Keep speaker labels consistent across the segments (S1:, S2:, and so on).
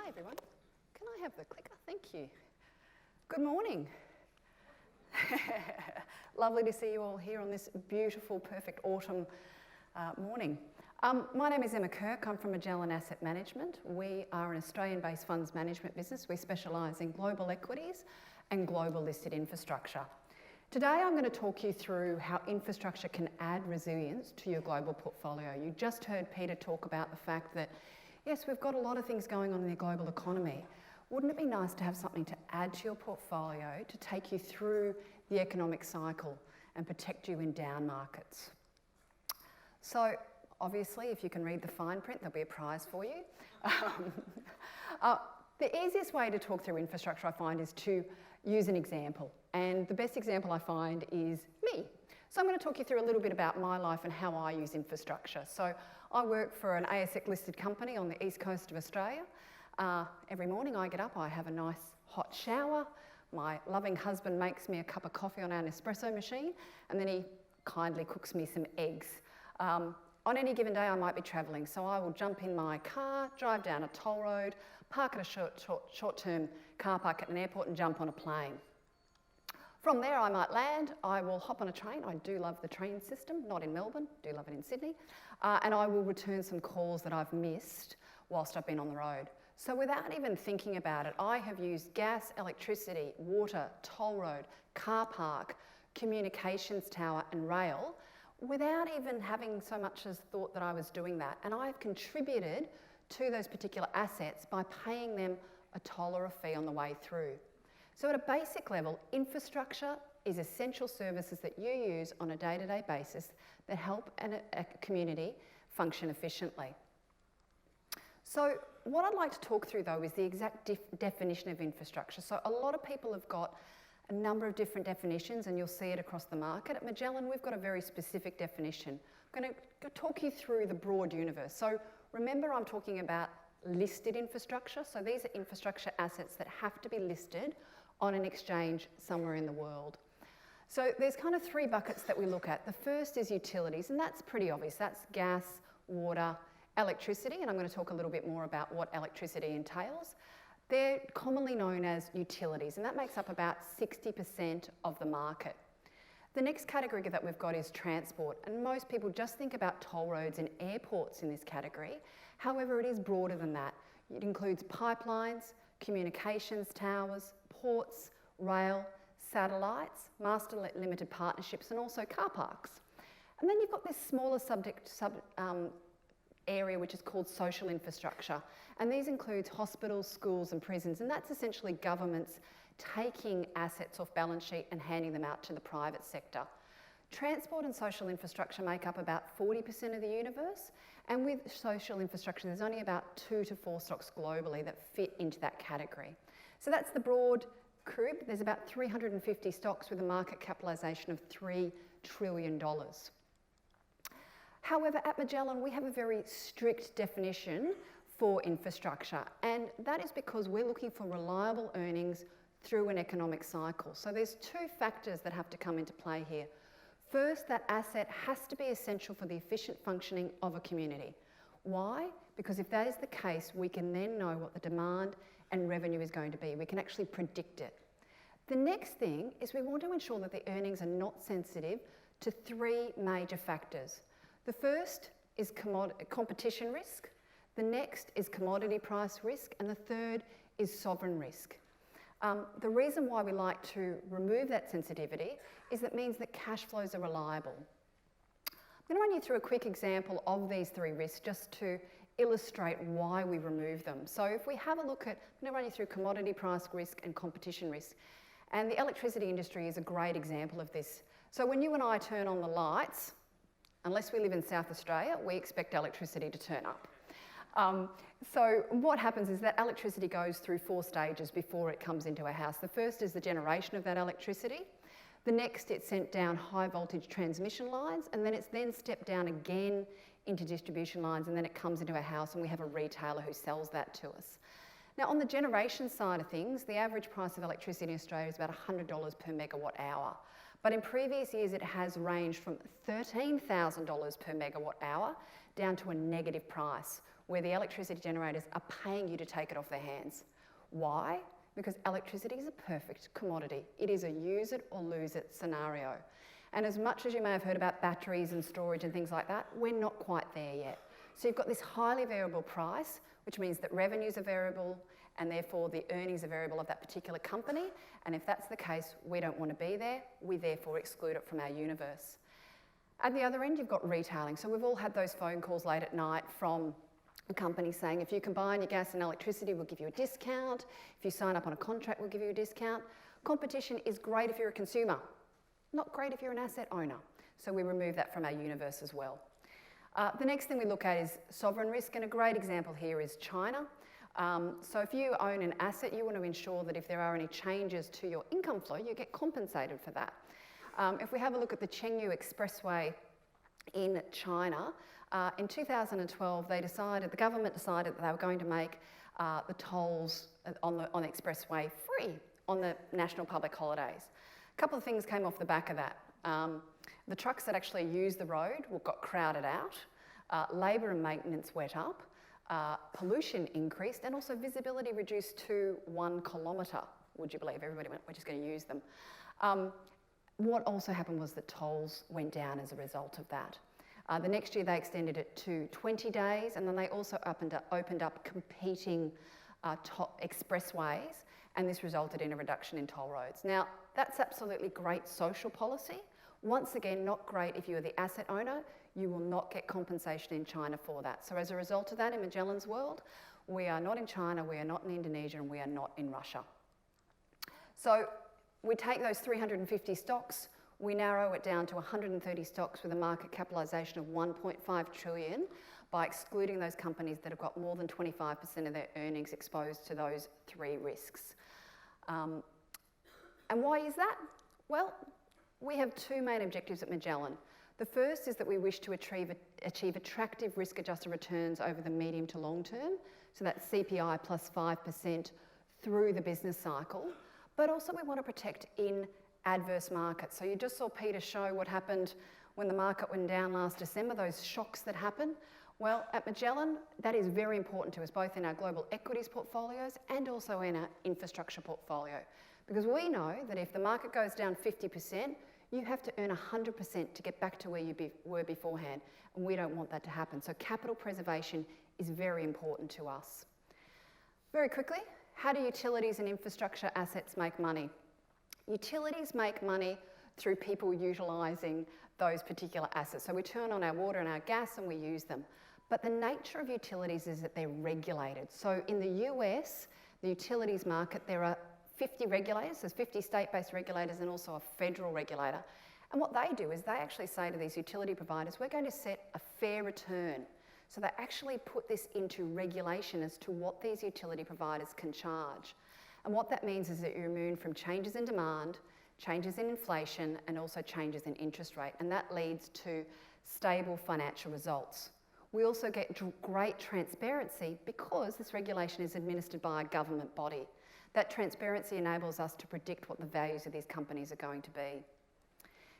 S1: Hi everyone. Can I have the clicker? Thank you. Good morning. Lovely to see you all here on this beautiful, perfect autumn morning. My name is Emma Kirk. I'm from Magellan Asset Management. We are an Australian-based funds management business. We specialise in global equities and global listed infrastructure. Today I'm going to talk you through how infrastructure can add resilience to your global portfolio. You just heard Peter talk about the fact that, yes, we've got a lot of things going on in the global economy. Wouldn't it be nice to have something to add to your portfolio to take you through the economic cycle and protect you in down markets? So, obviously, if you can read the fine print, there'll be a prize for you. The easiest way to talk through infrastructure, I find, is to use an example. And the best example I find is me. So I'm going to talk you through a little bit about my life and how I use infrastructure. So I work for an ASX listed company on the east coast of Australia. Every morning I get up, I have a nice hot shower. My loving husband makes me a cup of coffee on our Nespresso machine, and then he kindly cooks me some eggs. On any given day I might be travelling, so I will jump in my car, drive down a toll road, park at a short-term car park at an airport and jump on a plane. From there I might land, I will hop on a train. I do love the train system, not in Melbourne, do love it in Sydney, and I will return some calls that I've missed whilst I've been on the road. So without even thinking about it, I have used gas, electricity, water, toll road, car park, communications tower and rail without even having so much as thought that I was doing that. And I have contributed to those particular assets by paying them a toll or a fee on the way through. So at a basic level, infrastructure is essential services that you use on a day-to-day basis that help a community function efficiently. So what I'd like to talk through though is the exact definition of infrastructure. So a lot of people have got a number of different definitions and you'll see it across the market. At Magellan, we've got a very specific definition. I'm going to talk you through the broad universe. So remember, I'm talking about listed infrastructure. So these are infrastructure assets that have to be listed on an exchange somewhere in the world. So there's kind of three buckets that we look at. The first is utilities, and that's pretty obvious. That's gas, water, electricity, and I'm going to talk a little bit more about what electricity entails. They're commonly known as utilities, and that makes up about 60% of the market. The next category that we've got is transport, and most people just think about toll roads and airports in this category. However, it is broader than that. It includes pipelines, communications towers, ports, rail, satellites, master limited partnerships, and also car parks. And then you've got this smaller area which is called social infrastructure, and these include hospitals, schools and prisons, and that's essentially governments taking assets off balance sheet and handing them out to the private sector. Transport and social infrastructure make up about 40% of the universe, and with social infrastructure there's only about 2 to 4 stocks globally that fit into that category. So that's the broad crib. There's about 350 stocks with a market capitalisation of $3 trillion. However, at Magellan, we have a very strict definition for infrastructure, and that is because we're looking for reliable earnings through an economic cycle. So there's two factors that have to come into play here. First, that asset has to be essential for the efficient functioning of a community. Why? Because if that is the case, we can then know what the demand and revenue is going to be. We can actually predict it. The next thing is we want to ensure that the earnings are not sensitive to three major factors. The first is competition risk, the next is commodity price risk, and the third is sovereign risk. The reason why we like to remove that sensitivity is that it means that cash flows are reliable. I'm going to run you through a quick example of these three risks just to illustrate why we remove them. So if we have a look at, I'm going to run you through commodity price risk and competition risk. And the electricity industry is a great example of this. So when you and I turn on the lights, unless we live in South Australia, we expect electricity to turn up. So what happens is that electricity goes through 4 stages before it comes into our house. The first is the generation of that electricity. The next, it's sent down high voltage transmission lines, and then it's then stepped down again into distribution lines, and then it comes into our house and we have a retailer who sells that to us. Now on the generation side of things, the average price of electricity in Australia is about $100 per megawatt hour. But in previous years, it has ranged from $13,000 per megawatt hour down to a negative price, where the electricity generators are paying you to take it off their hands. Why? Because electricity is a perfect commodity. It is a use it or lose it scenario. And as much as you may have heard about batteries and storage and things like that, we're not quite there yet. So you've got this highly variable price, which means that revenues are variable and therefore the earnings are variable of that particular company. And if that's the case, we don't want to be there. We therefore exclude it from our universe. At the other end, you've got retailing. So we've all had those phone calls late at night from a company saying, if you combine your gas and electricity, we'll give you a discount. If you sign up on a contract, we'll give you a discount. Competition is great if you're a consumer, not great if you're an asset owner. So we remove that from our universe as well. The next thing we look at is sovereign risk, and a great example here is China. So if you own an asset, you want to ensure that if there are any changes to your income flow, you get compensated for that. If we have a look at the Chengdu Expressway in China, in 2012, the government decided that they were going to make the tolls on the expressway free on the national public holidays. A couple of things came off the back of that. The trucks that actually used the road got crowded out, labour and maintenance went up, pollution increased, and also visibility reduced to 1 kilometre. Would you believe? Everybody went, we're just going to use them. What also happened was that tolls went down as a result of that. The next year they extended it to 20 days, and then they also opened up competing expressways, and this resulted in a reduction in toll roads. Now, that's absolutely great social policy. Once again, not great if you are the asset owner. You will not get compensation in China for that. So as a result of that, in Magellan's world, we are not in China, we are not in Indonesia, and we are not in Russia. So we take those 350 stocks, we narrow it down to 130 stocks with a market capitalisation of 1.5 trillion by excluding those companies that have got more than 25% of their earnings exposed to those 3 risks. And why is that? Well, we have 2 main objectives at Magellan. The first is that we wish to achieve attractive risk-adjusted returns over the medium to long term, so that's CPI plus 5% through the business cycle, but also we want to protect in adverse markets. So you just saw Peter show what happened when the market went down last December, those shocks that happen. Well, at Magellan, that is very important to us, both in our global equities portfolios and also in our infrastructure portfolio. Because we know that if the market goes down 50%, you have to earn 100% to get back to where you were beforehand, and we don't want that to happen. So capital preservation is very important to us. Very quickly, how do utilities and infrastructure assets make money? Utilities make money through people utilising those particular assets. So we turn on our water and our gas and we use them. But the nature of utilities is that they're regulated. So in the US, the utilities market, there are 50 regulators. There's 50 state-based regulators and also a federal regulator. And what they do is they actually say to these utility providers, we're going to set a fair return. So they actually put this into regulation as to what these utility providers can charge. And what that means is that you're immune from changes in demand, changes in inflation, and also changes in interest rate. And that leads to stable financial results. We also get great transparency because this regulation is administered by a government body. That transparency enables us to predict what the values of these companies are going to be.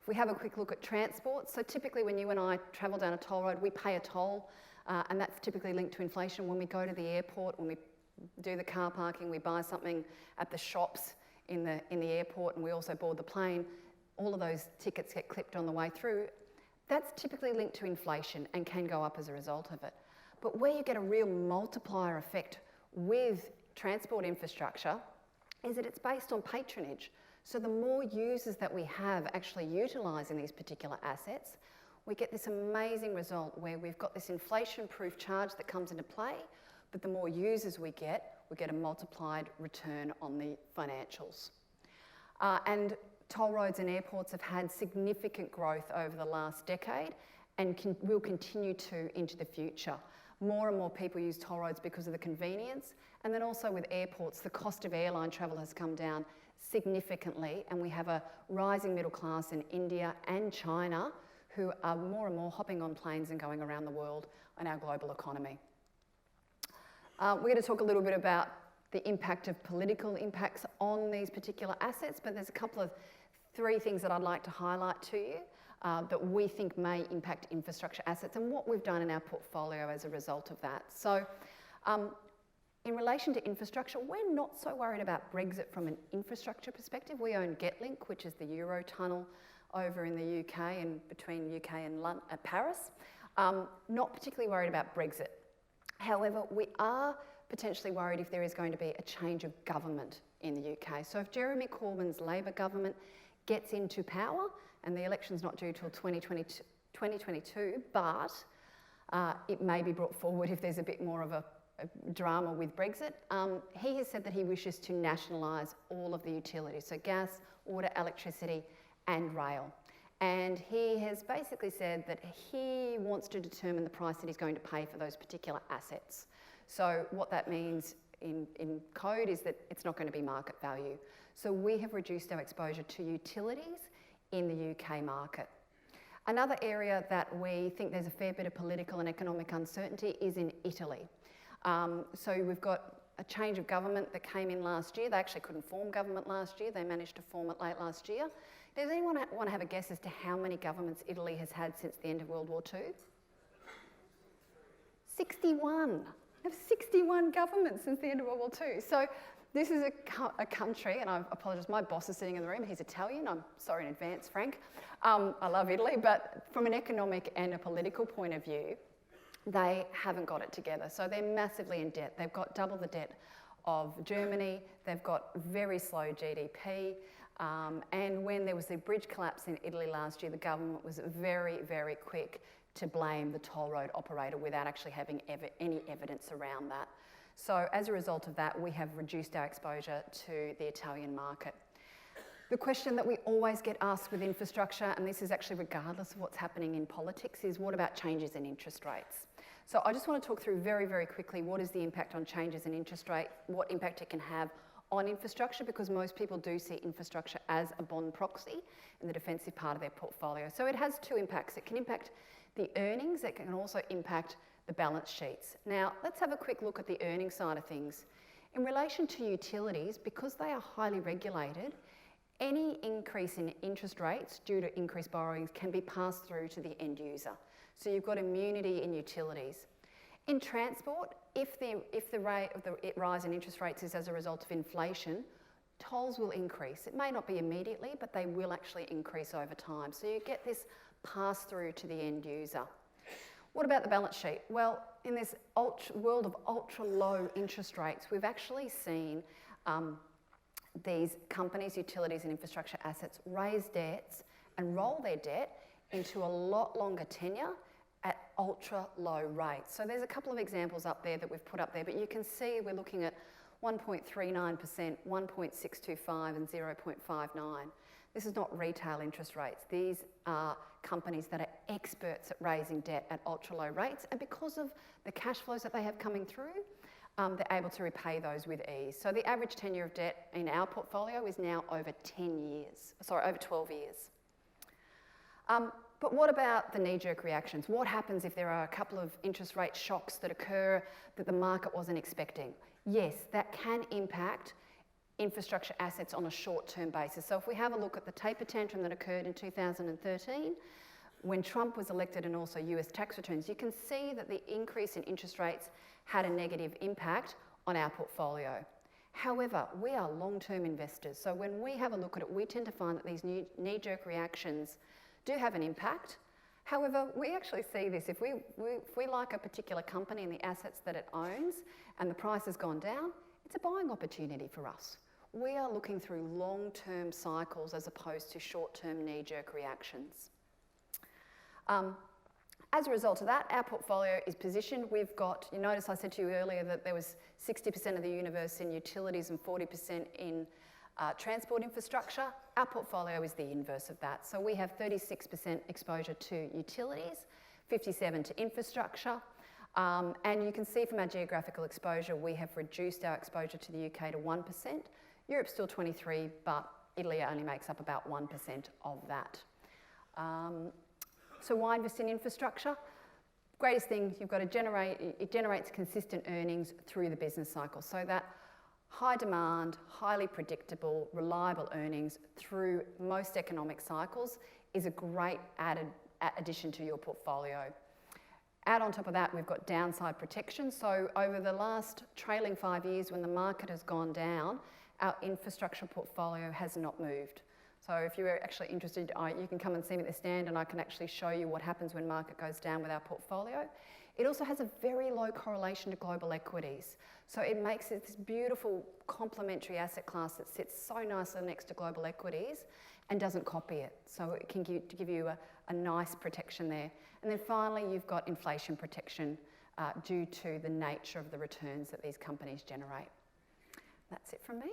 S1: If we have a quick look at transport, so typically when you and I travel down a toll road, we pay a toll, and that's typically linked to inflation. When we go to the airport, when we do the car parking, we buy something at the shops in the airport, and we also board the plane, all of those tickets get clipped on the way through. That's typically linked to inflation and can go up as a result of it. But where you get a real multiplier effect with transport infrastructure is that it's based on patronage. So the more users that we have actually utilising these particular assets, we get this amazing result where we've got this inflation-proof charge that comes into play, but the more users we get a multiplied return on the financials. And toll roads and airports have had significant growth over the last decade and will continue to into the future. More and more people use toll roads because of the convenience, and then also with airports, the cost of airline travel has come down significantly, and we have a rising middle class in India and China who are more and more hopping on planes and going around the world in our global economy. We're going to talk a little bit about the impact of political impacts on these particular assets, but there's a couple of 3 things that I'd like to highlight to you. that we think may impact infrastructure assets and what we've done in our portfolio as a result of that. So in relation to infrastructure, we're not so worried about Brexit from an infrastructure perspective. We own Getlink, which is the Eurotunnel over in the UK and between UK and Paris. Not particularly worried about Brexit. However, we are potentially worried if there is going to be a change of government in the UK. So if Jeremy Corbyn's Labor government gets into power, and the election's not due till 2022, but it may be brought forward if there's a bit more of a drama with Brexit, he has said that he wishes to nationalise all of the utilities, so gas, water, electricity and rail. And he has basically said that he wants to determine the price that he's going to pay for those particular assets. So what that means in code is that it's not going to be market value. So we have reduced our exposure to utilities in the UK market. Another area that we think there's a fair bit of political and economic uncertainty is in Italy. So we've got a change of government that came in last year. They actually couldn't form government last year. They managed to form it late last year. Does anyone want to have a guess as to how many governments Italy has had since the end of World War II? 61. They have 61 governments since the end of World War II. So this is a country, and I apologise, my boss is sitting in the room, he's Italian, I'm sorry in advance, Frank. I love Italy, but from an economic and a political point of view, they haven't got it together. So they're massively in debt. They've got double the debt of Germany. They've got very slow GDP. And when there was the bridge collapse in Italy last year, the government was very, very quick to blame the toll road operator without actually having any evidence around that. So as a result of that, we have reduced our exposure to the Italian market. The question that we always get asked with infrastructure, and this is actually regardless of what's happening in politics, is what about changes in interest rates? So I just want to talk through very, very quickly what is the impact on changes in interest rate, what impact it can have on infrastructure, because most people do see infrastructure as a bond proxy in the defensive part of their portfolio. So it has two impacts. It can impact the earnings, it can also impact the balance sheets. Now, let's have a quick look at the earnings side of things. In relation to utilities, because they are highly regulated, any increase in interest rates due to increased borrowings can be passed through to the end user. So you've got immunity in utilities. In transport, if the rate of the rise in interest rates is as a result of inflation, tolls will increase. It may not be immediately, but they will actually increase over time. So you get this pass through to the end user. What about the balance sheet? Well, in this world of ultra low interest rates, we've actually seen these companies, utilities and infrastructure assets raise debts and roll their debt into a lot longer tenure at ultra low rates. So there's a couple of examples up there that we've put up there, but you can see we're looking at 1.39%, 1.625 and 0.59. This is not retail interest rates. These are companies that are experts at raising debt at ultra low rates, and because of the cash flows that they have coming through, they're able to repay those with ease. So the average tenure of debt in our portfolio is now over 12 years. But what about the knee-jerk reactions? What happens if there are a couple of interest rate shocks that occur that the market wasn't expecting? Yes, that can impact infrastructure assets on a short-term basis. So if we have a look at the taper tantrum that occurred in 2013, when Trump was elected and also US tax returns, you can see that the increase in interest rates had a negative impact on our portfolio. However, we are long-term investors. So when we have a look at it, we tend to find that these knee-jerk reactions do have an impact. However, we actually see this. If we like a particular company and the assets that it owns and the price has gone down, it's a buying opportunity for us. We are looking through long-term cycles as opposed to short-term knee-jerk reactions. As a result of that, our portfolio is positioned. We've got, you notice I said to you earlier that there was 60% of the universe in utilities and 40% in transport infrastructure. Our portfolio is the inverse of that. So we have 36% exposure to utilities, 57% to infrastructure. And you can see from our geographical exposure, we have reduced our exposure to the UK to 1%. Europe's still 23%, but Italy only makes up about 1% of that. So why invest in infrastructure? Greatest thing, you've got to it generates consistent earnings through the business cycle. So that high demand, highly predictable, reliable earnings through most economic cycles is a great addition to your portfolio. Add on top of that, we've got downside protection. So over the last trailing 5 years, when the market has gone down, our infrastructure portfolio has not moved. So if you're actually interested, you can come and see me at the stand and I can actually show you what happens when market goes down with our portfolio. It also has a very low correlation to global equities. So it makes it this beautiful complementary asset class that sits so nicely next to global equities and doesn't copy it. So it can give you a nice protection there. And then finally, you've got inflation protection due to the nature of the returns that these companies generate. That's it from me.